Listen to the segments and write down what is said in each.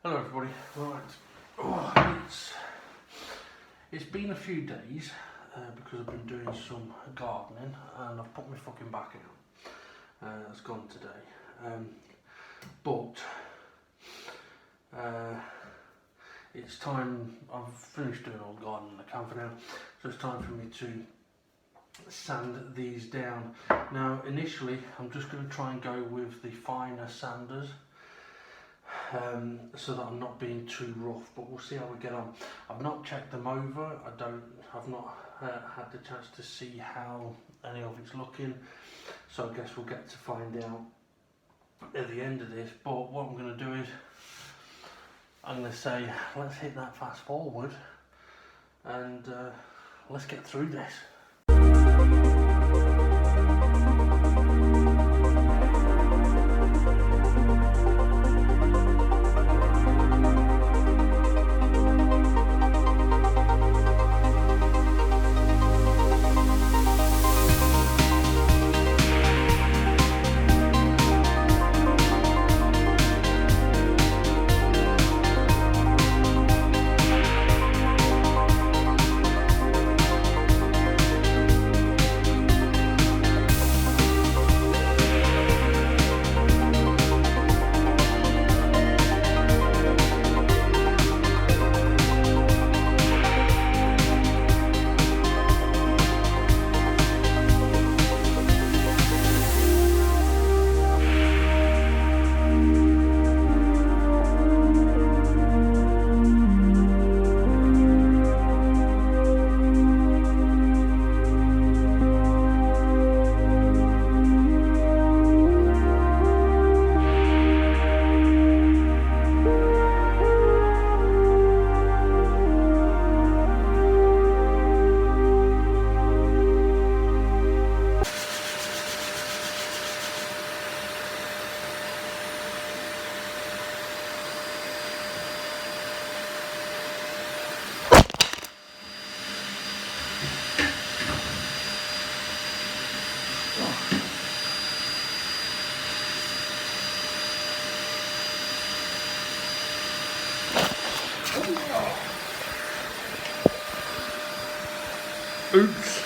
Hello everybody. Right, it's been a few days because I've been doing some gardening and I've put my fucking back out. It's gone today, but it's time. I've finished doing all the gardening I can for now, so it's time for me to sand these down. Now initially I'm just going to try and go with the finer sanders, so that I'm not being too rough, but we'll see how we get on. I've not checked them over. I've not had the chance to see how any of it's looking, so I guess we'll get to find out at the end of this. But what I'm going to do is I'm going to say let's hit that fast forward and let's get through this. Oops.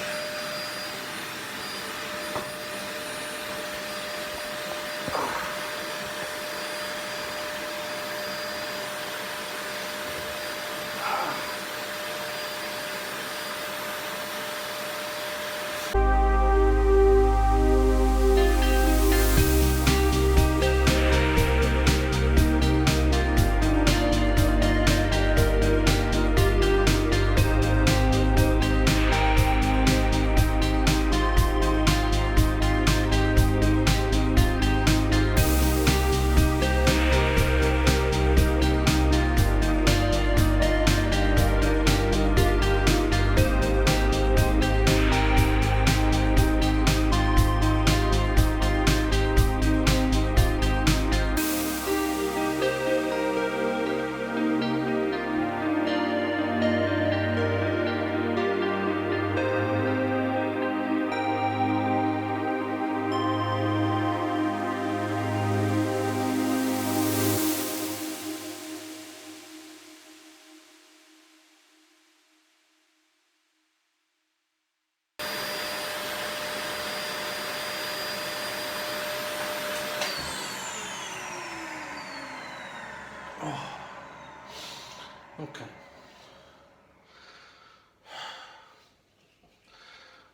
Okay.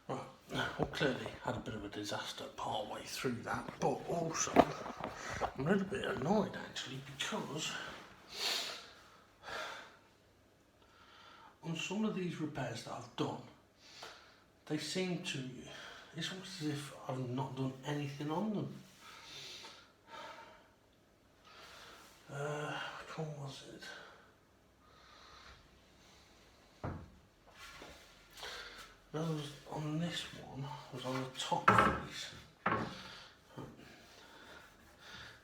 Right. Well, clearly had a bit of a disaster part way through that, but also I'm a little bit annoyed actually because on some of these repairs that I've done, they seem to, it's almost as if I've not done anything on them. Which one was it? That was on this one, was on the top piece.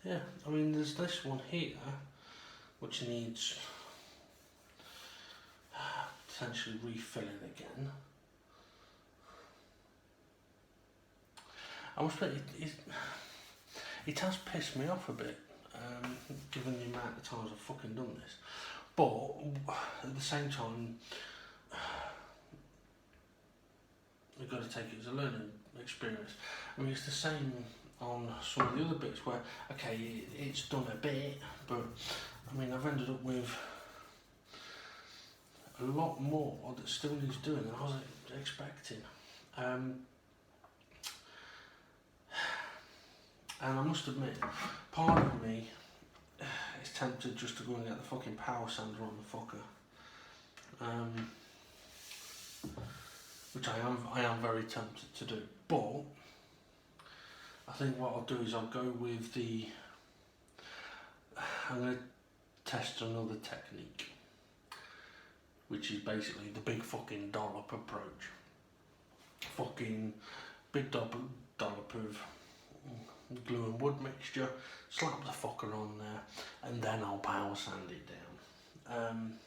Yeah, I mean there's this one here which needs potentially refilling again. I must admit, it has pissed me off a bit. given the amount of times I've fucking done this. But at the same time, we've got to take it as a learning experience. I mean, it's the same on some of the other bits where, okay, it's done a bit, but I mean, I've ended up with a lot more that still needs doing than I was expecting. And I must admit, part of me is tempted just to go and get the fucking power sander on the fucker. Which I am very tempted to do. But I think what I'll do is I'll go with I'm going to test another technique, which is basically the big fucking dollop approach. Fucking big dollop of glue and wood mixture, slap the fucker on there, and then I'll power sand it down.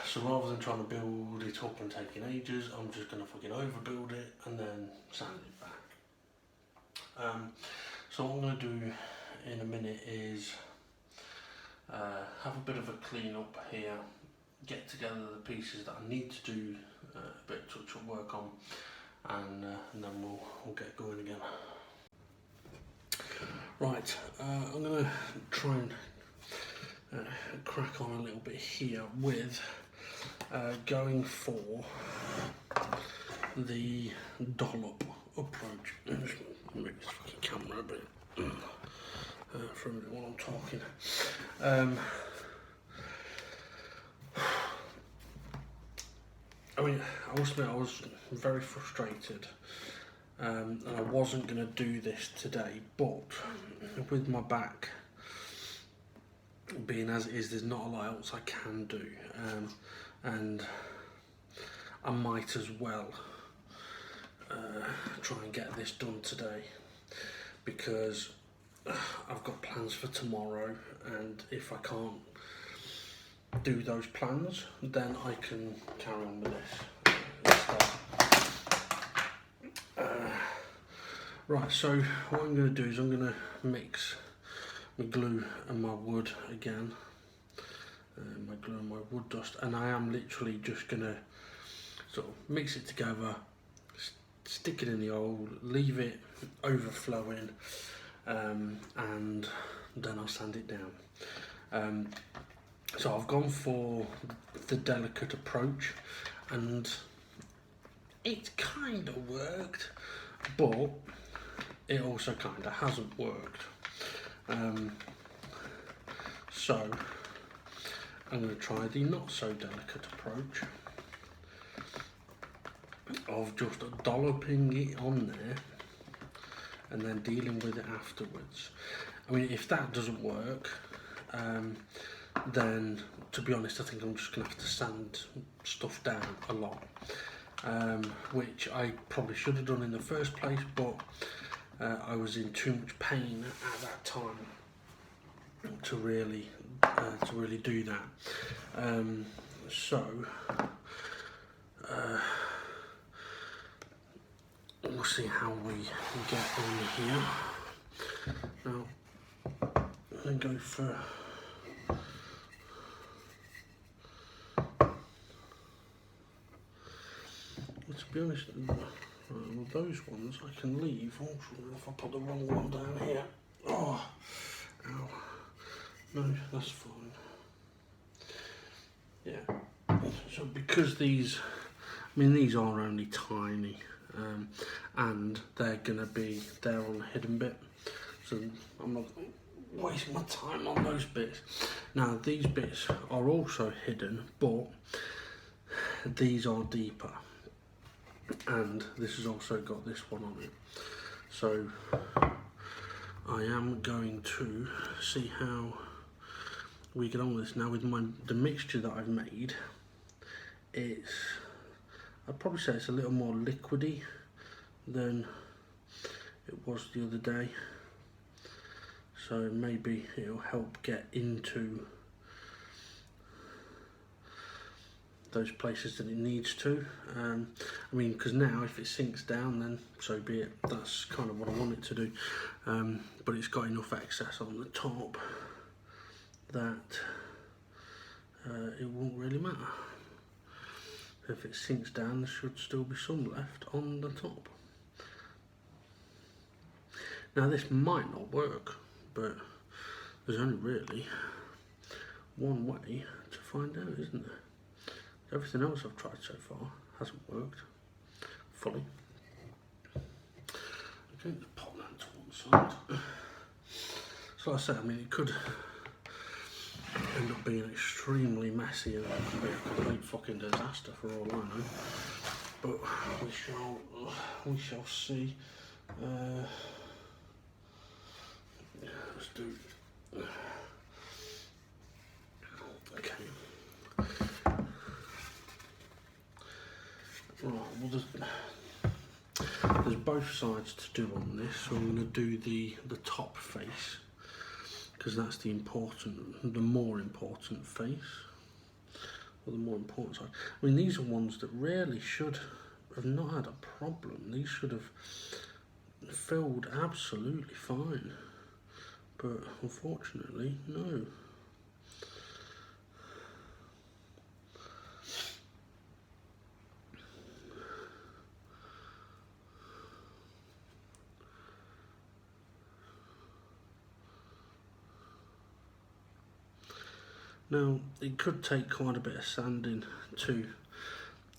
So rather than trying to build it up and taking ages, I'm just going to fucking overbuild it and then sand it back. So what I'm going to do in a minute is have a bit of a clean up here, get together the pieces that I need to do a bit of touch-up work on, and then we'll get going again. Right, I'm going to try and crack on a little bit here with going for the dollop approach. Just move this fucking camera a bit for a minute while I'm talking. I mean, I must admit I was very frustrated and I wasn't going to do this today, but with my back being as it is, there's not a lot else I can do, and I might as well try and get this done today, because I've got plans for tomorrow, and if I can't do those plans, then I can carry on with this instead. Right, so what I'm going to do is I'm going to mix my glue and my wood again, my glue and my wood dust, and I am literally just going to sort of mix it together, stick it in the hole, leave it overflowing, and then I'll sand it down. So I've gone for the delicate approach, and it kind of worked, but it also kind of hasn't worked. So I'm going to try the not so delicate approach of just dolloping it on there and then dealing with it afterwards. I mean, if that doesn't work, then to be honest, I think I'm just going to have to sand stuff down a lot, which I probably should have done in the first place, but I was in too much pain at that time to really do that. So we'll see how we get on here. Now I'm going to go for to be honest, well, those ones I can leave. Oh, if I put the wrong one down here. Oh, ow. No, that's fine. Yeah. So because these, I mean, these are only tiny, and they're gonna be there on the hidden bit. So I'm not wasting my time on those bits. Now these bits are also hidden, but these are deeper. And this has also got this one on it. So I am going to see how we get on with this. Now with the mixture that I've made, I'd probably say it's a little more liquidy than it was the other day. So maybe it'll help get into those places that it needs to. I mean, because now if it sinks down, then so be it. That's kind of what I want it to do. But it's got enough excess on the top that it won't really matter. If it sinks down, there should still be some left on the top. Now this might not work, but there's only really one way to find out, isn't there? Everything else I've tried so far hasn't worked fully. Okay, just pop that to one side. So like I said, I mean, it could end up being extremely messy and it could be a complete fucking disaster for all I know. But we shall see. Let's do. Okay. Right. Well, there's both sides to do on this. So I'm going to do the top face because that's the more important face, or the more important side. I mean, these are ones that really should have not had a problem. These should have filled absolutely fine, but unfortunately, no. Now, it could take quite a bit of sanding to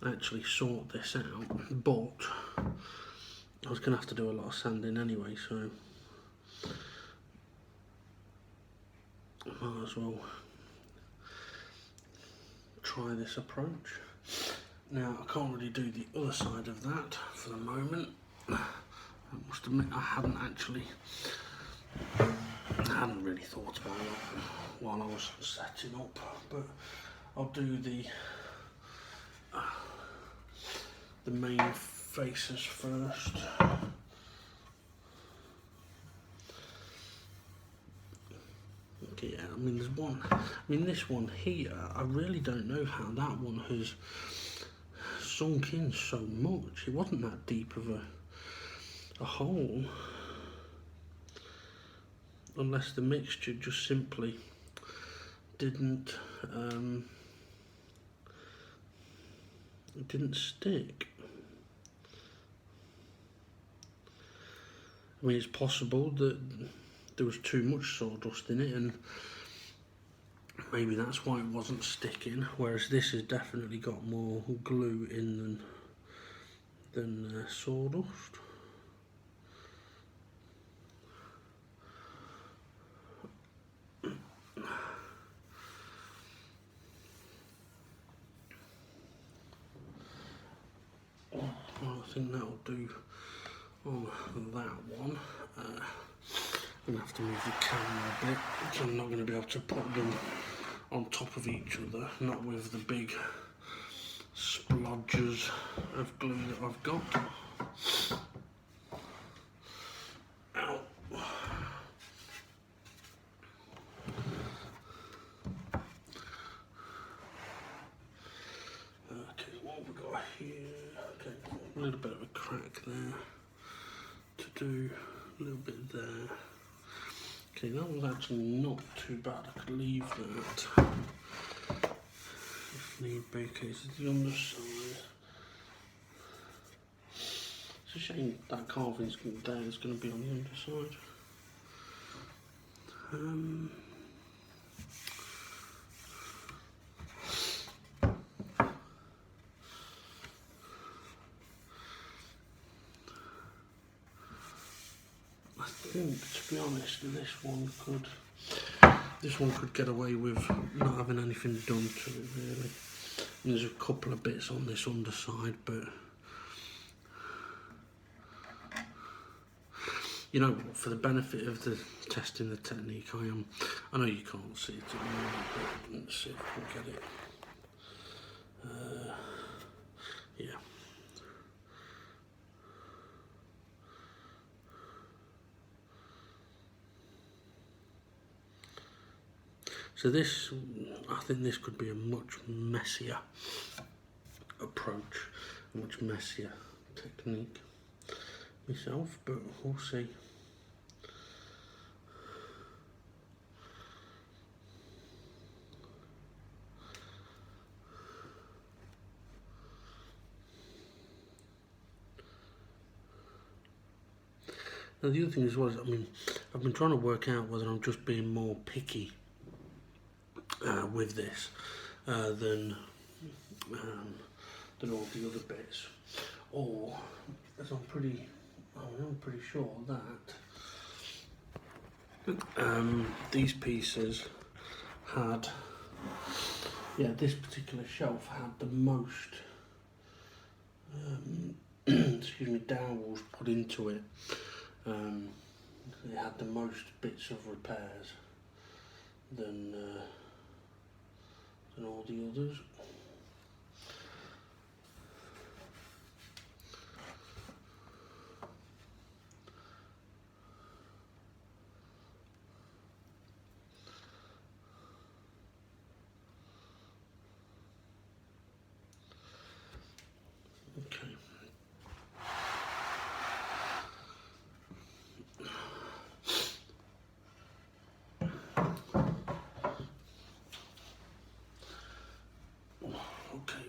actually sort this out, but I was going to have to do a lot of sanding anyway, so I might as well try this approach. Now, I can't really do the other side of that for the moment. I must admit I hadn't really thought about that while I was setting up, but I'll do the main faces first. Okay, yeah, I mean there's one. I mean this one here, I really don't know how that one has sunk in so much. It wasn't that deep of a hole. Unless the mixture just simply didn't stick. I mean, it's possible that there was too much sawdust in it, and maybe that's why it wasn't sticking. Whereas this has definitely got more glue in than sawdust. Well, I think that'll do on that one. I'm going to have to move the camera a bit, because I'm not going to be able to put them on top of each other, not with the big splodges of glue that I've got. Ow. Okay, what have we got here? Okay, a little bit of a crack there to do, a little bit there. Okay, that was actually not too bad. I could leave that if need be. Okay, so the underside. It's a shame that carving's there is going to be on the underside. I think, to be honest, this one could get away with not having anything done to it really. And there's a couple of bits on this underside, but you know, for the benefit of the testing the technique, I know you can't see it at the moment, but let's see if we can get it. Yeah. So this, I think this could be a much messier approach, a much messier technique myself, but we'll see. Now the other thing as well is, I mean, I've been trying to work out whether I'm just being more picky with this than all the other bits, or as I'm pretty sure that these pieces had, this particular shelf had the most excuse me, dowels put into it. It had the most bits of repairs than all the others. Okay.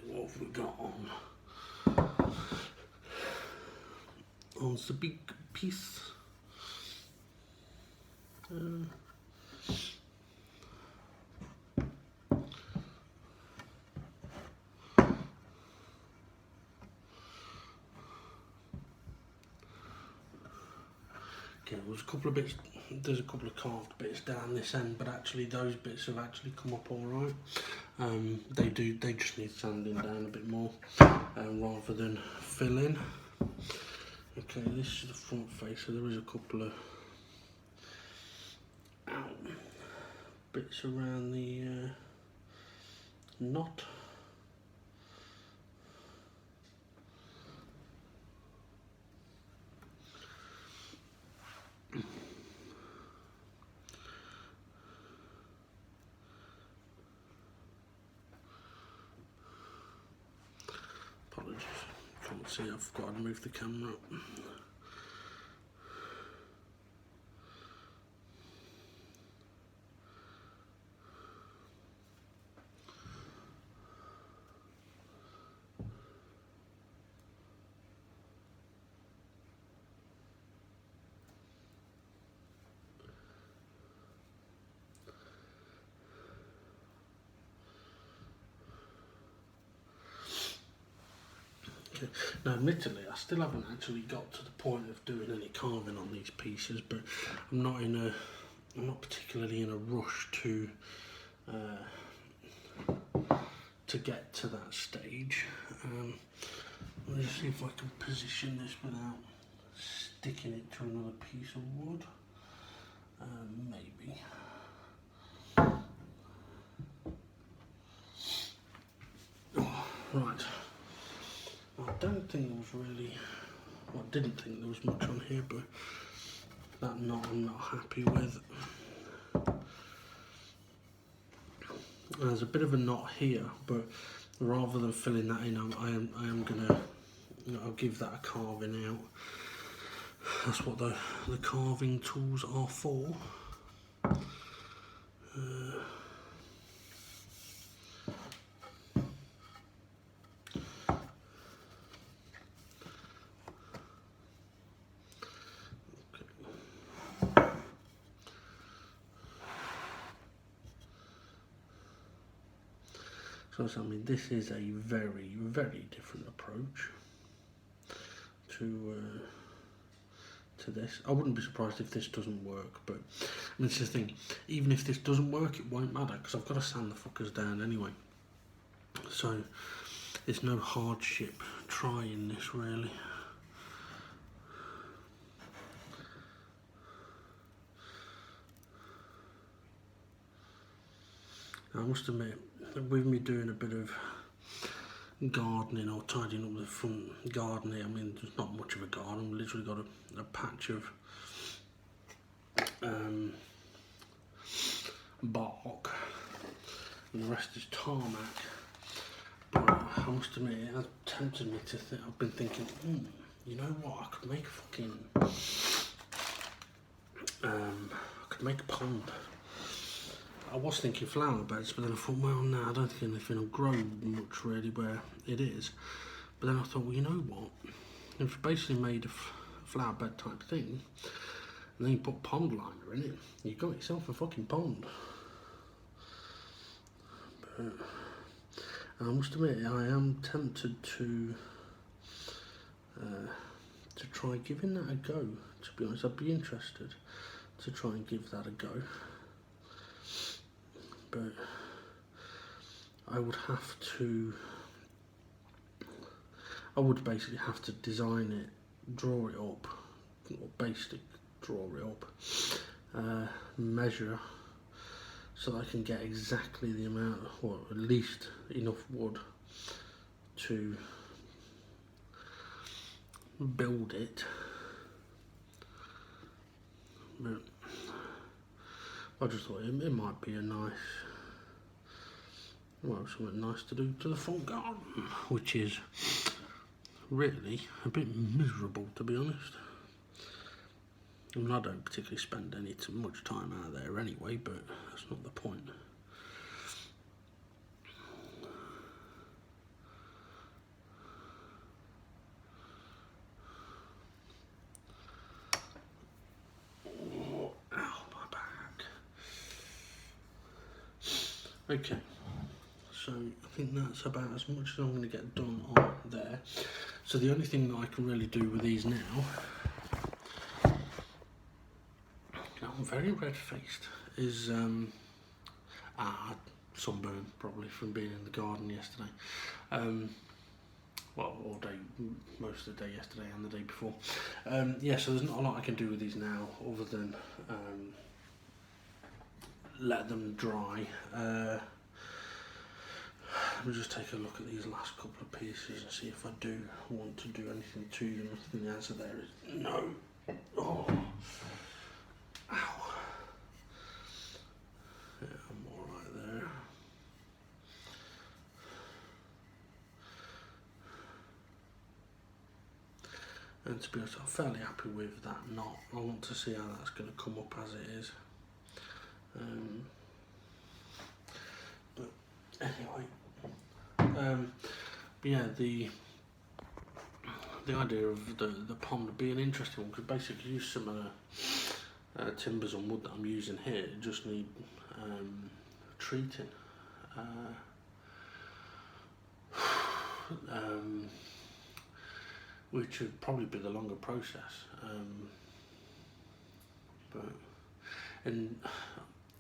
What have we got on the big piece? Okay, there's a couple of bits. There's a couple of carved bits down this end, but actually those bits have actually come up all right. They just need sanding down a bit more, rather than filling. Okay, this is the front face, so there is a couple of bits around the knot. Apologies, can't see, I've got to move the camera up. Now, admittedly, I still haven't actually got to the point of doing any carving on these pieces, but I'm not particularly in a rush to get to that stage. Let me see if I can position this without sticking it to another piece of wood. Maybe. Oh, right. I don't think there was really, well, I didn't think there was much on here, but that knot I'm not happy with. There's a bit of a knot here, but rather than filling that in, I am gonna, I'll give that a carving out. That's what the carving tools are for. So I mean, this is a very, very different approach to this. I wouldn't be surprised if this doesn't work, but I mean, this is the thing. Even if this doesn't work, it won't matter because I've got to sand the fuckers down anyway. So it's no hardship trying this really. I must admit, with me doing a bit of gardening or tidying up the front garden here, I mean, there's not much of a garden. I've literally got a patch of bark and the rest is tarmac. But I must admit, it has tempted me to think. I've been thinking, you know what? I could make a fucking, I could make a pond. I was thinking flower beds, but then I thought, well, no, I don't think anything will grow much really where it is. But then I thought, well, you know what? If you basically made a flower bed type thing, and then you put pond liner in it, you got yourself a fucking pond. But I must admit, I am tempted to try giving that a go. To be honest, I'd be interested to try and give that a go. But I would basically have to design it, draw it up, or basically draw it up, measure, so that I can get exactly the amount, or at least enough wood to build it. But I just thought it might be a nice, well, something nice to do to the front garden, which is really a bit miserable, to be honest. I mean, I don't particularly spend any too much time out there anyway, but that's not the point. Oh, ow, my back. Okay, so I think that's about as much as I'm going to get done on there. So the only thing that I can really do with these now, I'm very red-faced, is sunburn probably from being in the garden yesterday. Well, all day, most of the day yesterday and the day before. Yeah, so there's not a lot I can do with these now other than let them dry. Let me just take a look at these last couple of pieces and see if I do want to do anything to them. I think the answer there is no. Oh. Ow. Yeah, I'm alright there. And to be honest, I'm fairly happy with that knot. I want to see how that's going to come up as it is. But anyway, but yeah, the idea of the pond would be an interesting one, because basically use some of the timbers and wood that I'm using here. It just need treating. Which would probably be the longer process. And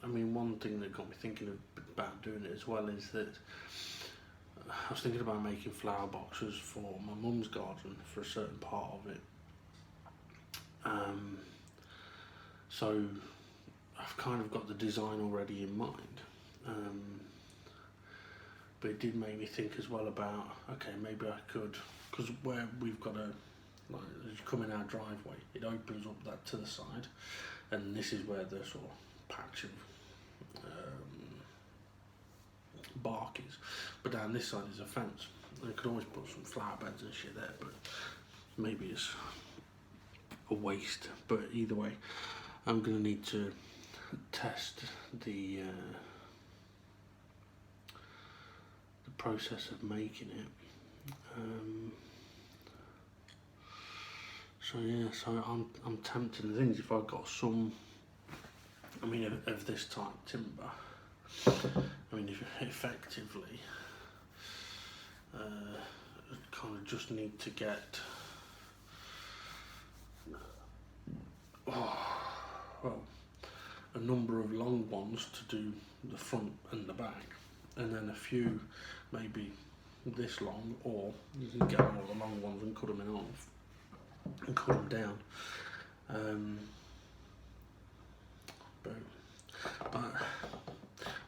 I mean, one thing that got me thinking about doing it as well is that I was thinking about making flower boxes for my mum's garden for a certain part of it. So I've kind of got the design already in mind. But it did make me think as well about, okay, maybe I could, because where we've got like, as you come in our driveway, it opens up that to the side, and this is where the sort of patch of bark is. But down this side is a fence. I could always put some flower beds and shit there, but maybe it's a waste. But either way, I'm going to need to test the process of making it. So yeah, so I'm tempted. The thing is, if I've got some, I mean, of this type timber, I mean, if effectively, kind of just need to get, well, a number of long ones to do the front and the back, and then a few maybe this long, or you can get all the long ones and cut them in half and cut them down.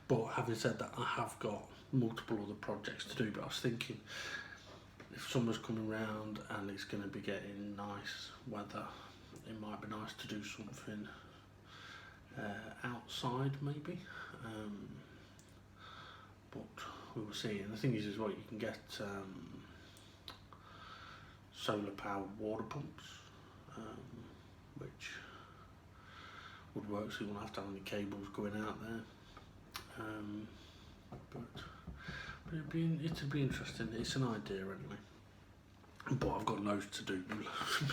But having said that, I have got multiple other projects to do. But I was thinking, if summer's coming round and it's going to be getting nice weather, it might be nice to do something outside maybe. but we will see. And the thing is as well, you can get solar powered water pumps, which would work, so you won't have to have any cables going out there. But it'd be interesting. It's an idea anyway. But I've got loads to do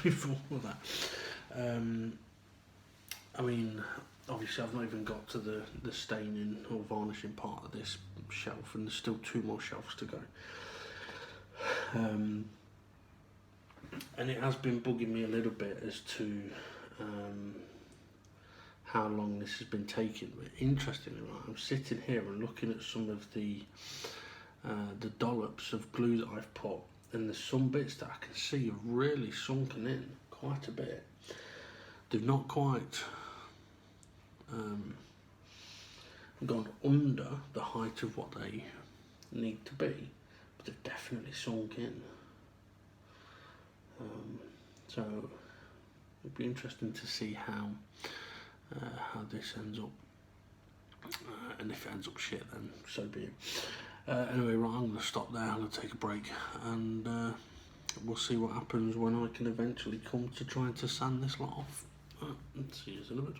before that. I mean, obviously I've not even got to the staining or varnishing part of this shelf, and there's still 2 more shelves to go. And it has been bugging me a little bit as to how long this has been taking. But interestingly, right, I'm sitting here and looking at some of the dollops of glue that I've put, and there's some bits that I can see have really sunken in quite a bit. They've not quite gone under the height of what they need to be, but they've definitely sunk in. So it'd be interesting to see how this ends up, and if it ends up shit, then so be it. Anyway, right, I'm going to stop there. I'm going to take a break, and we'll see what happens when I can eventually come to trying to sand this lot off. And see you in a bit.